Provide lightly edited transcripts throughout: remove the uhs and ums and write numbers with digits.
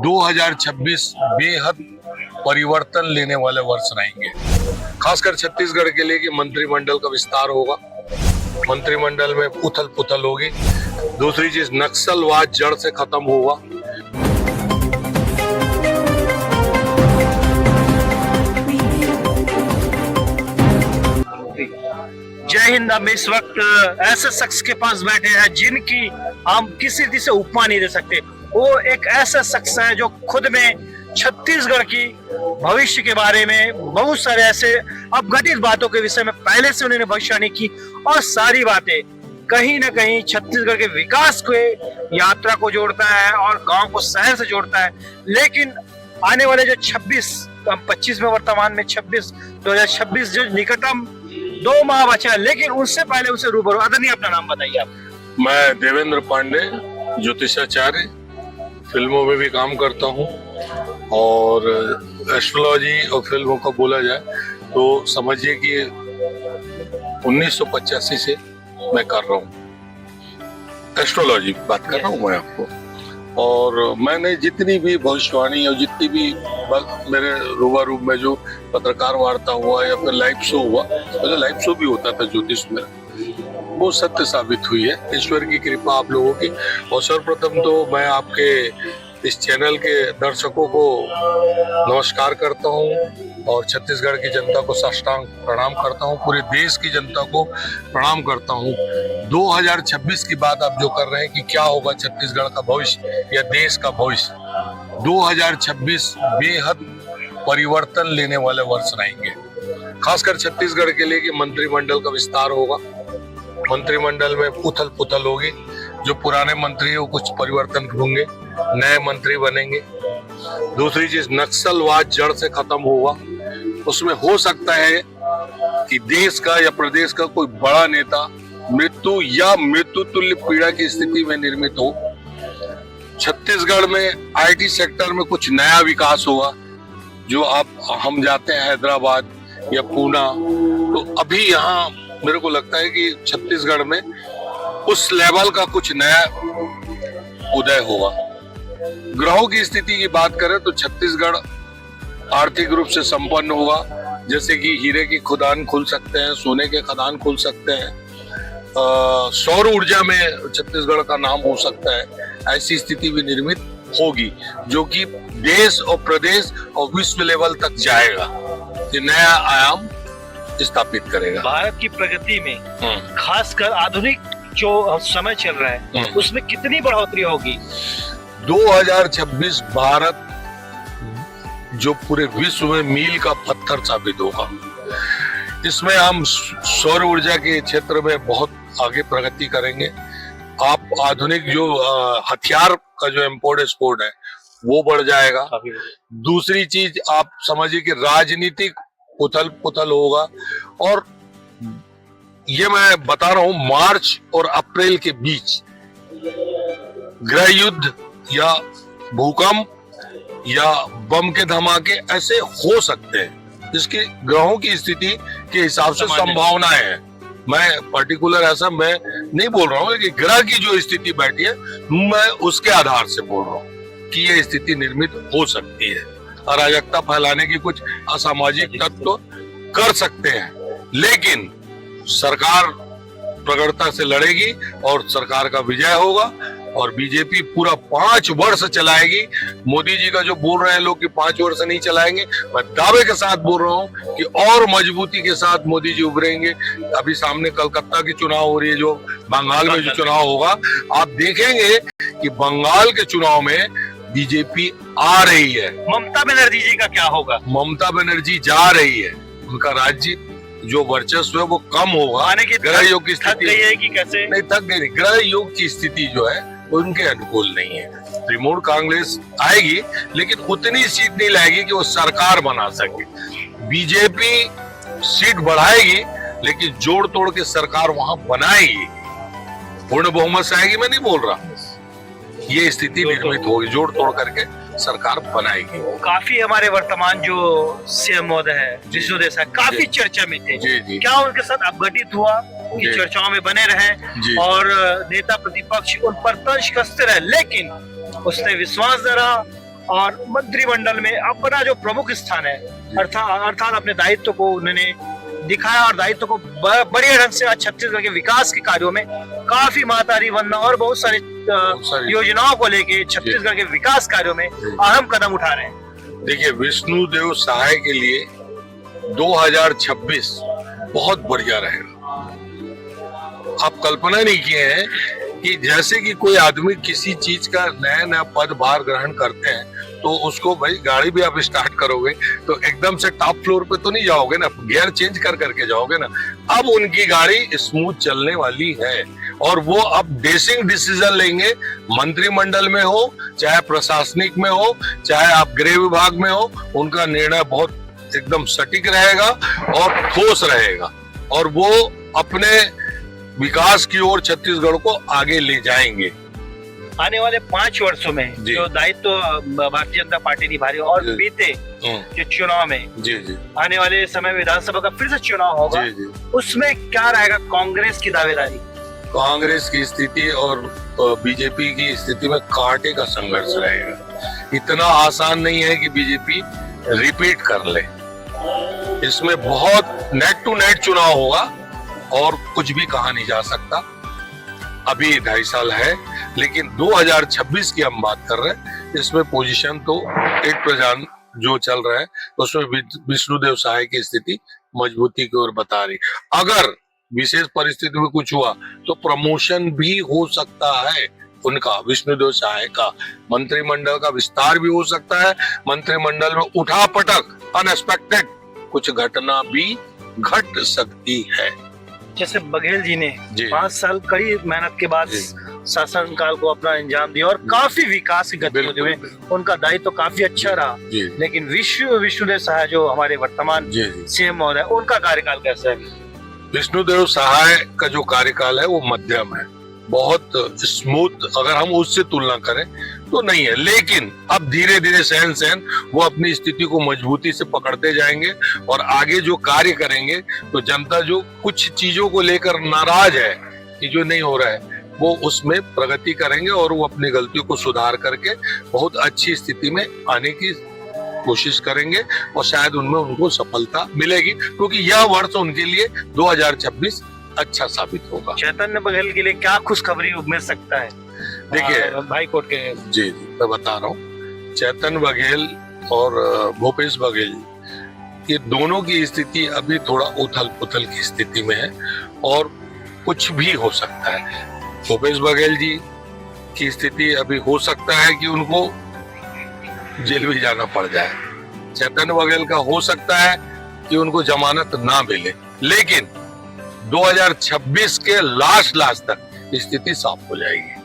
2026 बेहद परिवर्तन लेने वाले वर्ष रहेंगे, खासकर छत्तीसगढ़ के लिए कि मंत्रिमंडल का विस्तार होगा, मंत्रिमंडल में उथल पुथल होगी। दूसरी चीज, नक्सलवाद जड़ से खत्म होगा। जय हिंद। हम इस वक्त ऐसे शख्स के पास बैठे हैं जिनकी हम किसी रीति से उपमा नहीं दे सकते। वो एक ऐसा शख्स है जो खुद में छत्तीसगढ़ की भविष्य के बारे में बहुत सारे ऐसे अपघटित बातों के विषय में पहले से उन्होंने भविष्यवाणी की और सारी बातें कहीं ना कहीं छत्तीसगढ़ के विकास को यात्रा को जोड़ता है और गांव को शहर से जोड़ता है। लेकिन आने वाले जो 25 में वर्तमान में 2026 जो निकटतम 2 माह बचा है, लेकिन उससे पहले उसे रूबरू। आदरणीय, अपना नाम बताइए आप। मैं देवेंद्र पांडे, ज्योतिषाचार्य, फिल्मों में भी काम करता हूँ और एस्ट्रोलॉजी और फिल्मों का बोला जाए तो समझिए कि 1985 से मैं कर रहा हूँ, एस्ट्रोलॉजी बात कर रहा हूँ मैं आपको। और मैंने जितनी भी भविष्यवाणी और जितनी भी मेरे रूबरू में जो पत्रकार वार्ता हुआ या फिर लाइव शो हुआ, तो लाइव शो भी होता था ज्योतिष में, वो सत्य साबित हुई है। ईश्वर की कृपा आप लोगों की। और सर्वप्रथम तो मैं आपके इस चैनल के दर्शकों को नमस्कार करता हूं और छत्तीसगढ़ की जनता को साष्टांग प्रणाम करता हूं, पूरे देश की जनता को प्रणाम करता हूं। 2026 की बात आप जो कर रहे हैं कि क्या होगा छत्तीसगढ़ का भविष्य या देश का भविष्य, 2026 बेहद परिवर्तन लेने वाले वर्ष रहेंगे, खासकर छत्तीसगढ़ के लिए कि मंत्रिमंडल का विस्तार होगा, मंत्रिमंडल में उथल पुथल होगी। जो पुराने मंत्री हैं वो कुछ परिवर्तन होंगे, नए मंत्री बनेंगे। दूसरी चीज, नक्सलवाद जड़ से खत्म होगा। उसमें हो सकता है कि देश का या प्रदेश का कोई बड़ा नेता मृत्यु या मृत्यु तुल्य पीड़ा की स्थिति में निर्मित हो। छत्तीसगढ़ में आईटी सेक्टर में कुछ नया विकास होगा। जो हम जाते हैं हैदराबाद या पूना, तो अभी यहाँ मेरे को लगता है कि छत्तीसगढ़ में उस लेवल का कुछ नया उदय होगा। ग्रहों की स्थिति की बात करें तो छत्तीसगढ़ आर्थिक रूप से संपन्न होगा, जैसे कि हीरे की खदान खुल सकते हैं, सोने के खदान खुल सकते हैं, सौर ऊर्जा में छत्तीसगढ़ का नाम हो सकता है। ऐसी स्थिति भी निर्मित होगी जो कि देश और प्रदेश और विश्व लेवल तक जाएगा, ये नया आयाम स्थापित करेगा। भारत की प्रगति में खासकर आधुनिक जो समय चल रहा है उसमें कितनी बढ़ोतरी होगी? 2026 भारत जो पूरे विश्व में मील का पत्थर साबित होगा। इसमें हम सौर ऊर्जा के क्षेत्र में बहुत आगे प्रगति करेंगे। आप आधुनिक जो हथियार का जो इम्पोर्ट एक्सपोर्ट है वो बढ़ जाएगा। दूसरी चीज, आप समझिए कि राजनीतिक उथल पुथल होगा। और ये मैं बता रहा हूं, मार्च और अप्रैल के बीच गृह युद्ध या भूकंप या बम के धमाके ऐसे हो सकते हैं। इसकी ग्रहों की स्थिति के हिसाब से संभावनाएं हैं। मैं पर्टिकुलर ऐसा मैं नहीं बोल रहा हूं, लेकिन ग्रह की जो स्थिति बैठी है मैं उसके आधार से बोल रहा हूं कि ये स्थिति निर्मित हो सकती है। अराजकता फैलाने की कुछ असामाजिक तत्व कर सकते हैं, लेकिन सरकार प्रगढ़ता से लड़ेगी और सरकार का विजय होगा और बीजेपी पूरा 5 वर्ष चलाएगी। मोदी जी का जो बोल रहे हैं लोग कि 5 वर्ष नहीं चलाएंगे, मैं दावे के साथ बोल रहा हूं कि और मजबूती के साथ मोदी जी उभरेंगे। अभी सामने कलकत्ता की चुनाव हो रही है, जो बंगाल में जो चुनाव होगा, आप देखेंगे कि बंगाल के चुनाव में बीजेपी आ रही है। ममता बनर्जी जी का क्या होगा? ममता बनर्जी जा रही है, उनका राज्य जो वर्चस्व है वो कम होगा। ग्रह योग की स्थिति है कि कैसे नहीं थक गई, ग्रह योग की स्थिति जो है उनके अनुकूल नहीं है। तृणमूल कांग्रेस आएगी लेकिन उतनी सीट नहीं लाएगी कि वो सरकार बना सके। बीजेपी सीट बढ़ाएगी लेकिन जोड़ तोड़ के सरकार वहां बनाएगी, पूर्ण बहुमत से आएगी मैं नहीं बोल रहा। ये स्थिति निर्मित होगी, जोड़ तोड़ करके सरकार बनाएगी। काफी हमारे वर्तमान जो सीएम महोदय है जिष्णु देसाई काफी चर्चा में थे। जी। क्या उनके साथ अपघटित हुआ कि चर्चाओं में बने रहे और नेता प्रतिपक्ष उन पर तंज कसते रहे, लेकिन उसने विश्वास धरा और मंत्रिमंडल में अपना जो प्रमुख स्थान है, अर्थात अपने दायित्व को उन्होंने दिखाया और दायित्व को बढ़िया ढंग से आज छत्तीसगढ़ के विकास के कार्यों में काफी महतारी वंदना और बहुत सारे योजनाओं को लेके छत्तीसगढ़ के विकास कार्यों में अहम कदम उठा रहे हैं। देखिए, विष्णुदेव सहाय के लिए 2026 बहुत बढ़िया रहेगा। आप कल्पना नहीं किए हैं कि जैसे कि कोई आदमी किसी चीज का नया नया पदभार ग्रहण करते हैं तो उसको, भाई गाड़ी भी आप स्टार्ट करोगे तो एकदम से टॉप फ्लोर पे तो नहीं जाओगे ना, गियर चेंज कर करके जाओगे ना। अब उनकी गाड़ी स्मूथ चलने वाली है और वो अब बेसिक डिसीजन लेंगे, मंत्रिमंडल में हो चाहे प्रशासनिक में हो चाहे आप गृह विभाग में हो, उनका निर्णय बहुत एकदम सटीक रहेगा और ठोस रहेगा और वो अपने विकास की ओर छत्तीसगढ़ को आगे ले जाएंगे। आने वाले 5 वर्षों में जो दायित्व भारतीय जनता पार्टी निभा रही है और बीते जो चुनाव में जी आने वाले समय विधानसभा का फिर से चुनाव होगा, उसमें क्या रहेगा कांग्रेस की दावेदारी? कांग्रेस की स्थिति और बीजेपी की स्थिति में कांटे का संघर्ष रहेगा। इतना आसान नहीं है कि बीजेपी रिपीट कर ले। इसमें बहुत नेट टू नेट चुनाव होगा और कुछ भी कहा नहीं जा सकता। अभी 2.5 साल है, लेकिन 2026 की हम बात कर रहे हैं। इसमें पोजीशन तो एक प्रजान जो चल रहा है उसमें विष्णुदेव सहाय की स्थिति मजबूती की ओर बता रही। अगर विशेष परिस्थिति में कुछ हुआ तो प्रमोशन भी हो सकता है उनका, विष्णुदेव सहाय का। मंत्रिमंडल का विस्तार भी हो सकता है, मंत्रिमंडल में उठापटक अनएक्सपेक्टेड कुछ घटना भी घट सकती है। जैसे बघेल जी ने 5 साल कड़ी मेहनत के बाद शासन काल को अपना अंजाम दिया और काफी विकास की गतिविधियों में उनका दायित्व तो काफी अच्छा रहा, लेकिन विष्णुदेव सहाय जो हमारे वर्तमान सीएम महोदय, उनका कार्यकाल कैसा है? विष्णुदेव सहाय का जो कार्यकाल है वो मध्यम है, बहुत स्मूथ अगर हम उससे तुलना करें तो नहीं है। लेकिन अब धीरे धीरे सहन वो अपनी स्थिति को मजबूती से पकड़ते जाएंगे और आगे जो कार्य करेंगे तो जनता जो कुछ चीजों को लेकर नाराज है कि जो नहीं हो रहा है, वो उसमें प्रगति करेंगे और वो अपनी गलतियों को सुधार करके बहुत अच्छी स्थिति में आने की कोशिश करेंगे और शायद उनमें उनको सफलता मिलेगी, क्योंकि यह वर्ष उनके लिए 2026 अच्छा साबित होगा। चैतन्य बघेल के लिए क्या खुशखबरी मिल सकता है? देखिए भाई कोर्ट के जी मैं बता रहा हूँ, चैतन्य बघेल और भूपेश बघेल ये दोनों की स्थिति अभी थोड़ा उथल पुथल की स्थिति में है और कुछ भी हो सकता है। भूपेश बघेल जी की स्थिति अभी हो सकता है कि उनको जेल भी जाना पड़ जाए। चैतन्य बघेल का हो सकता है कि उनको जमानत ना मिले, लेकिन 2026 के लास्ट तक स्थिति साफ हो जाएगी।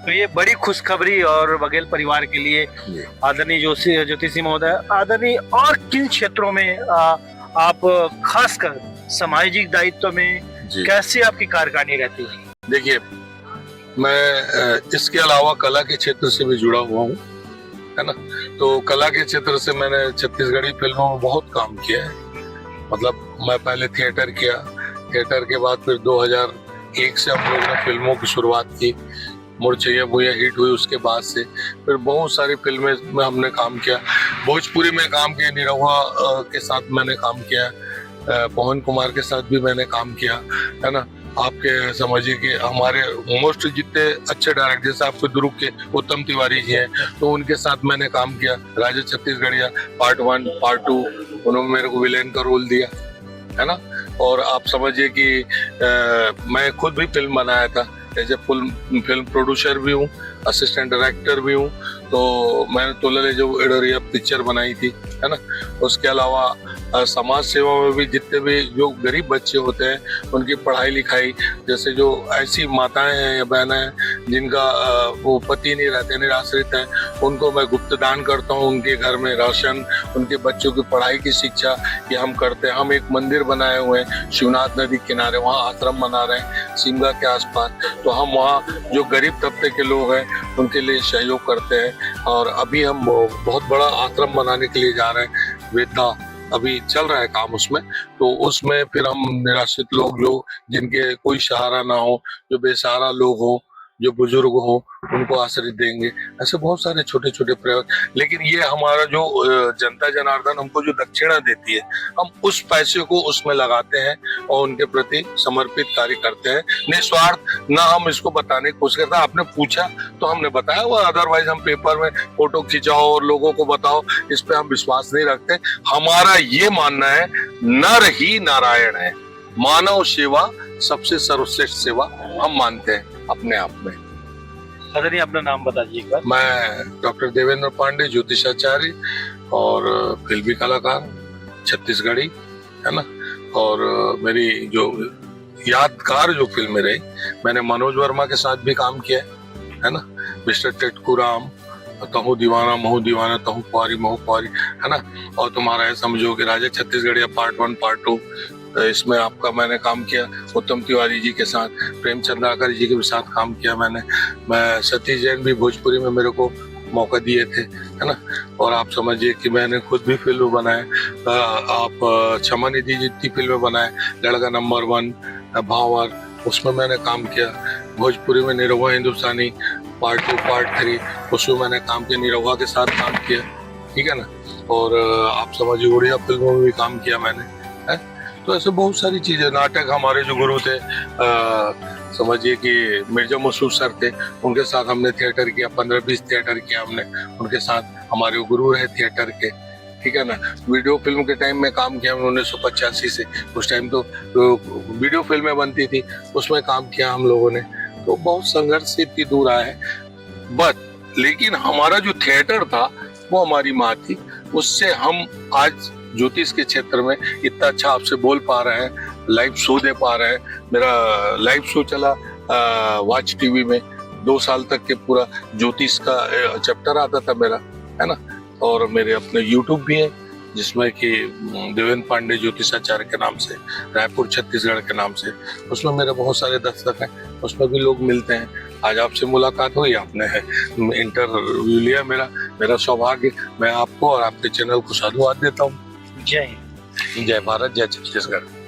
तो ये बड़ी खुशखबरी और बघेल परिवार के लिए आदरणीय ज्योति सिंह महोदय, आदरणीय और किन क्षेत्रों में आप खासकर सामाजिक दायित्व में कैसे आपकी कार्यकारिणी रहती है? देखिए, मैं इसके अलावा कला के क्षेत्र से भी जुड़ा हुआ हूँ, है ना। तो कला के क्षेत्र से मैंने छत्तीसगढ़ी फिल्मों में बहुत काम किया है। मतलब मैं पहले थिएटर किया, थिएटर के बाद फिर 2001 से हम लोगों ने फिल्मों की शुरुआत की। मुरछैया भुइया हिट हुई, उसके बाद से फिर बहुत सारी फिल्में में हमने काम किया। भोजपुरी में काम किया, निरहुआ के साथ मैंने काम किया, पवन कुमार के साथ भी मैंने काम किया, है ना। आपके समझिए कि हमारे मोस्ट जितने अच्छे डायरेक्टर जैसे आपके दुर्ग के उत्तम तिवारी जी हैं, तो उनके साथ मैंने काम किया। राजा छत्तीसगढ़िया पार्ट 1 पार्ट 2 उन्होंने मेरे को विलेन का रोल दिया, है ना। और आप समझिए कि मैं खुद भी फिल्म बनाया था, एज ए फिल्म प्रोड्यूसर भी हूँ, असिस्टेंट डायरेक्टर भी हूँ। तो मैंने तोलले जो एडोरिया पिक्चर बनाई थी, है ना। उसके अलावा समाज सेवा में भी जितने भी जो गरीब बच्चे होते हैं उनकी पढ़ाई लिखाई, जैसे जो ऐसी माताएं हैं या बहनें हैं जिनका वो पति नहीं रहते, निराश्रित हैं, उनको मैं गुप्त दान करता हूँ। उनके घर में राशन, उनके बच्चों की पढ़ाई की शिक्षा ये हम करते हैं। हम एक मंदिर बनाए हुए हैं शिवनाथ नदी किनारे, वहाँ आश्रम बना रहे हैं शिमला के आसपास। तो हम वहाँ जो गरीब तबके के लोग हैं उनके लिए सहयोग करते हैं। और अभी हम बहुत बड़ा आश्रम बनाने के लिए जा रहे हैं, वेदा अभी चल रहा है काम उसमें। तो उसमें फिर हम निराश्रित लोग जो जिनके कोई सहारा ना हो, जो बेसहारा लोग हो, जो बुजुर्ग हो उनको आश्रय देंगे। ऐसे बहुत सारे छोटे छोटे प्रयोग, लेकिन ये हमारा जो जनता जनार्दन हमको जो दक्षिणा देती है, हम उस पैसे को उसमें लगाते हैं और उनके प्रति समर्पित कार्य करते हैं निस्वार्थ। ना हम इसको बताने की कोशिश करते हैं, आपने पूछा तो हमने बताया, वो अदरवाइज हम पेपर में फोटो खिंचाओ और लोगों को बताओ, इस पे हम विश्वास नहीं रखते। हमारा ये मानना है नर ही नारायण है, मानव सेवा सबसे सर्वश्रेष्ठ सेवा हम मानते हैं अपने आप में। आदरणीय अपना नाम बता दीजिए एक बार। मैं डॉक्टर देवेंद्र पांडे, ज्योतिषाचार्य और फिल्मी कलाकार, छत्तीसगढ़ी, है ना। और मेरी जो यादगार जो फिल्में रही, मैंने मनोज वर्मा के साथ भी काम किया है ना। मिस्टर टेटकुराम, तहु दीवाना महू दीवाना, तहु कुआरी महू कुआरी, है ना। और तुम्हारा है समझो कि राजा छत्तीसगढ़िया पार्ट 1 पार्ट 2, इसमें आपका मैंने काम किया उत्तम तिवारी जी के साथ, प्रेमचंद आकर जी के भी साथ काम किया मैंने। मैं सतीश जैन भी भोजपुरी में मेरे को मौका दिए थे, है ना। और आप समझिए कि मैंने खुद भी फिल्म बनाए, आप क्षमा निधि जितनी फिल्में बनाए, लड़का नंबर 1, भावर, उसमें मैंने काम किया। भोजपुरी में निरहुआ हिंदुस्तानी पार्ट 2 पार्ट 3, उसमें मैंने काम किया, निरहुआ के साथ काम किया, ठीक है ना। और आप समझिए उड़िया फिल्मों में भी काम किया मैंने, है। तो ऐसे बहुत सारी चीजें, नाटक, हमारे जो गुरु थे समझिए कि मिर्जा मसूद सर थे, उनके साथ हमने थिएटर किया, 15-20 थिएटर किया हमने उनके साथ। हमारे वो गुरु रहे थिएटर के, ठीक है ना। वीडियो फिल्म के टाइम में काम किया 1985 से, उस टाइम तो वीडियो फिल्में बनती थी, उसमें काम किया हम लोगों ने। तो बहुत संघर्ष से इतनी दूर आए हैं, बट लेकिन हमारा जो थिएटर था वो हमारी माँ थी, उससे हम आज ज्योतिष के क्षेत्र में इतना अच्छा आपसे बोल पा रहे हैं, लाइव शो दे पा रहे हैं। मेरा लाइव शो चला वॉच टीवी में 2 साल तक के, पूरा ज्योतिष का चैप्टर आता था मेरा, है ना। और मेरे अपने यूट्यूब भी है जिसमें कि देवेंद्र पांडे ज्योतिषाचार्य के नाम से, रायपुर छत्तीसगढ़ के नाम से, उसमें मेरे बहुत सारे दर्शक हैं, उसमें भी लोग मिलते हैं। आज आपसे मुलाकात हुई, आपने इंटरव्यू लिया, मेरा सौभाग्य। मैं आपको और आपके चैनल को साधुवाद देता हूँ। जय हिंद। जय भारत, जय छत्तीसगढ़।